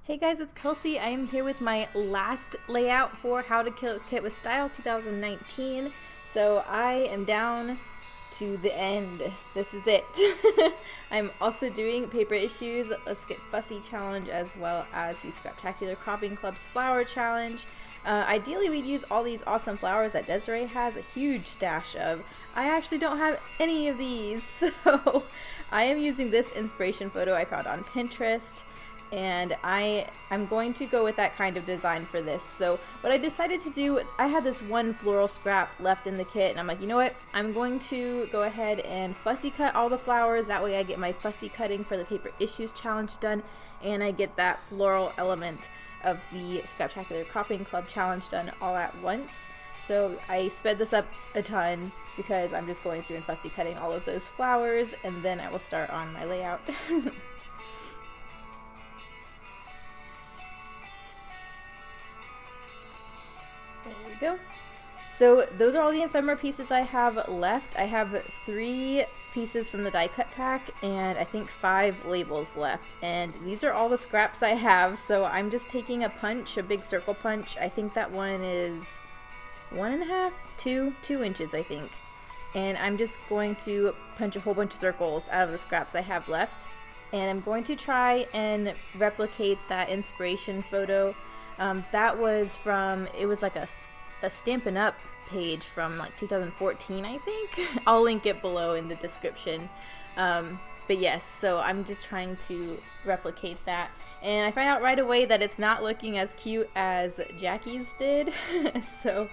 Hey guys, it's Kelsey. I am here with my last layout for How to Kill Kit with Style 2019. So I am down to the end. This is it. I'm also doing paper issues, Let's Get Fussy challenge, as well as the Scraptacular Cropping Club's flower challenge. Ideally we'd use all these awesome flowers that Desiree has a huge stash of. I actually don't have any of these, so I am using this inspiration photo I found on Pinterest. And I'm going to go with that kind of design for this. So what I decided to do was I had this one floral scrap left in the kit, and I'm like, you know what? I'm going to go ahead and fussy cut all the flowers. That way I get my fussy cutting for the paper issues challenge done, and I get that floral element of the Scraptacular Cropping Club challenge done all at once. So I sped this up a ton because I'm just going through and fussy cutting all of those flowers, and then I will start on my layout. There we go. So those are all the ephemera pieces I have left. I have 3 pieces from the die cut pack and I think 5 labels left. And these are all the scraps I have. So I'm just taking a punch, a big circle punch. I think that one is 1.5, 2 inches, I think. And I'm just going to punch a whole bunch of circles out of the scraps I have left. And I'm going to try and replicate that inspiration photo. That was from, it was like a Stampin' Up page from like 2014, I think. I'll link it below in the description. But yes, so I'm just trying to replicate that. And I find out right away that it's not looking as cute as Jackie's did. So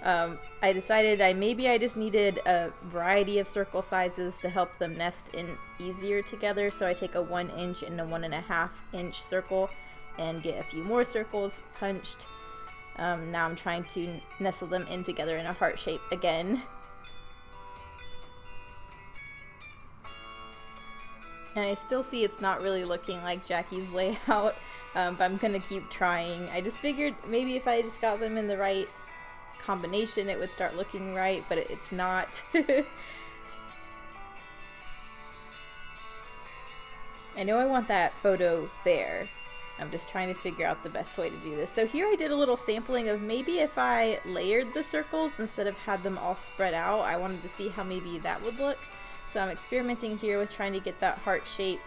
I decided maybe I just needed a variety of circle sizes to help them nest in easier together. So I take a 1 inch and a 1.5 inch circle and get a few more circles punched. Now I'm trying to nestle them in together in a heart shape again. And I still see it's not really looking like Jackie's layout, but I'm gonna keep trying. I just figured maybe if I just got them in the right combination it would start looking right, but it's not. I know I want that photo there. I'm just trying to figure out the best way to do this. So here I did a little sampling of maybe if I layered the circles instead of had them all spread out. I wanted to see how maybe that would look. So I'm experimenting here with trying to get that heart shape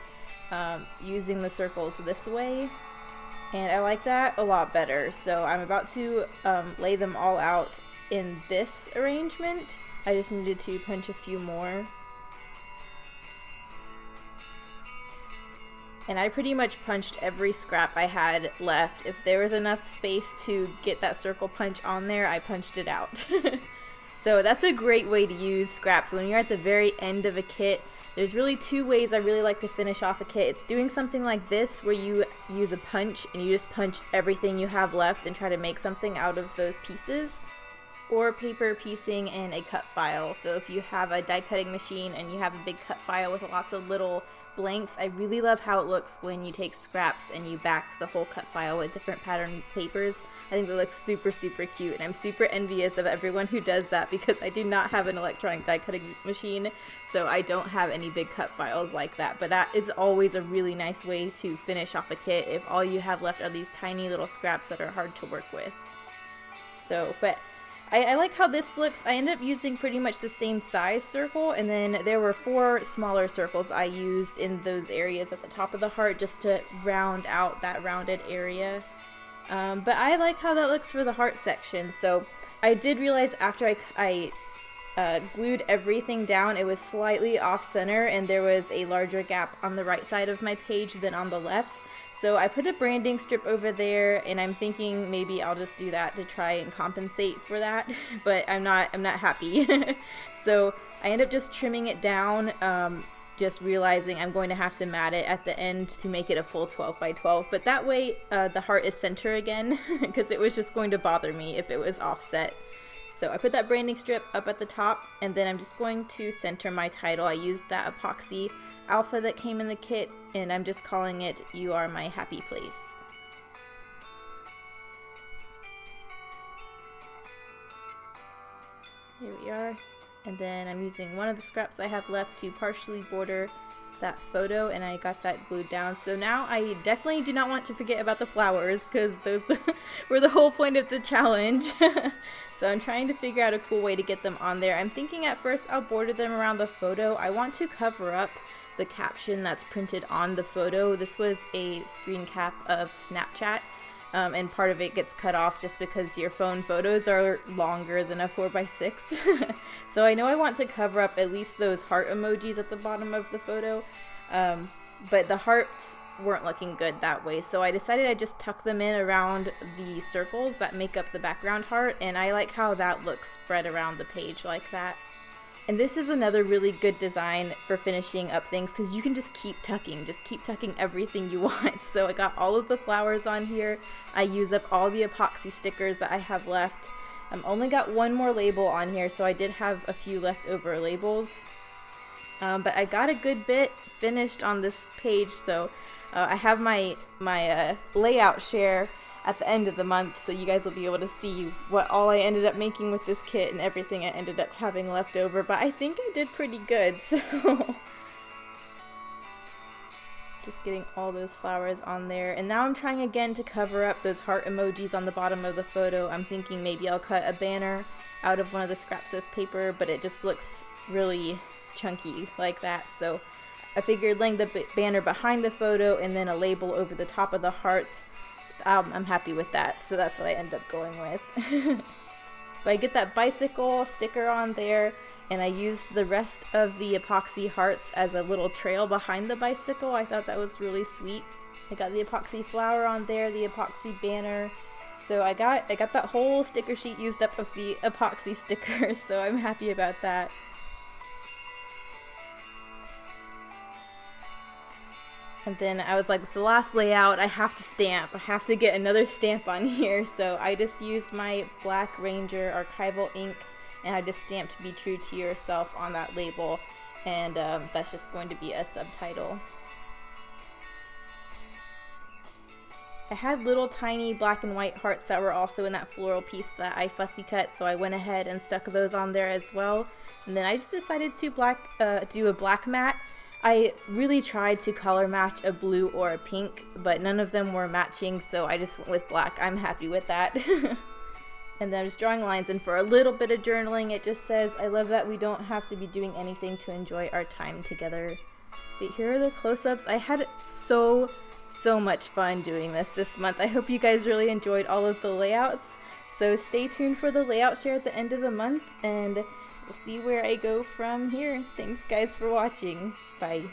using the circles this way. And I like that a lot better. So I'm about to lay them all out in this arrangement. I just needed to punch a few more. And I pretty much punched every scrap I had left. If there was enough space to get that circle punch on there, I punched it out. So that's a great way to use scraps. When you're at the very end of a kit, there's really 2 ways I really like to finish off a kit. It's doing something like this where you use a punch and you just punch everything you have left and try to make something out of those pieces. Or paper piecing in a cut file. So if you have a die cutting machine and you have a big cut file with lots of little blanks, I really love how it looks when you take scraps and you back the whole cut file with different pattern papers. I think it looks super cute, and I'm super envious of everyone who does that because I do not have an electronic die cutting machine, so I don't have any big cut files like that. But that is always a really nice way to finish off a kit if all you have left are these tiny little scraps that are hard to work with. So, but I like how this looks. I ended up using pretty much the same size circle, and then there were 4 smaller circles I used in those areas at the top of the heart just to round out that rounded area. But I like how that looks for the heart section. So I did realize after I glued everything down, it was slightly off center and there was a larger gap on the right side of my page than on the left. So I put a branding strip over there, and I'm thinking maybe I'll just do that to try and compensate for that, but I'm not happy. So I end up just trimming it down, just realizing I'm going to have to mat it at the end to make it a full 12 by 12, but that way the heart is center again, because it was just going to bother me if it was offset. So I put that branding strip up at the top, and then I'm just going to center my title. I used that epoxy alpha that came in the kit, and I'm just calling it "You Are My Happy Place." Here we are. And then I'm using one of the scraps I have left to partially border that photo and I got that glued down. So now I definitely do not want to forget about the flowers because those were the whole point of the challenge. So I'm trying to figure out a cool way to get them on there. I'm thinking at first I'll border them around the photo. I want to cover up the caption that's printed on the photo. This was a screen cap of Snapchat. And part of it gets cut off just because your phone photos are longer than a 4x6. So I know I want to cover up at least those heart emojis at the bottom of the photo, but the hearts weren't looking good that way, so I decided I'd just tuck them in around the circles that make up the background heart, and I like how that looks spread around the page like that. And this is another really good design for finishing up things because you can just keep tucking everything you want. So I got all of the flowers on here. I use up all the epoxy stickers that I have left. Only got one more label on here, so I did have a few leftover labels. But I got a good bit finished on this page, so I have my layout share at the end of the month, so you guys will be able to see what all I ended up making with this kit and everything I ended up having left over, but I think I did pretty good, so just getting all those flowers on there. And now I'm trying again to cover up those heart emojis on the bottom of the photo. I'm thinking maybe I'll cut a banner out of one of the scraps of paper, but it just looks really chunky like that, so I figured laying the banner behind the photo and then a label over the top of the hearts, I'm happy with that, so that's what I end up going with. But I get that bicycle sticker on there, and I used the rest of the epoxy hearts as a little trail behind the bicycle. I thought that was really sweet. I got the epoxy flower on there, the epoxy banner. So I got that whole sticker sheet used up of the epoxy stickers, so I'm happy about that. And then I was like, it's the last layout, I have to stamp. I have to get another stamp on here. So I just used my Black Ranger archival ink and I just stamped "Be True to Yourself" on that label. And that's just going to be a subtitle. I had little tiny black and white hearts that were also in that floral piece that I fussy cut, so I went ahead and stuck those on there as well. And then I just decided to do a black matte. I really tried to color match a blue or a pink, but none of them were matching, so I just went with black. I'm happy with that. And then I was drawing lines, and for a little bit of journaling, it just says, "I love that we don't have to be doing anything to enjoy our time together." But here are the close-ups. I had so much fun doing this month. I hope you guys really enjoyed all of the layouts. So stay tuned for the layout share at the end of the month, and we'll see where I go from here. Thanks guys for watching. Bye.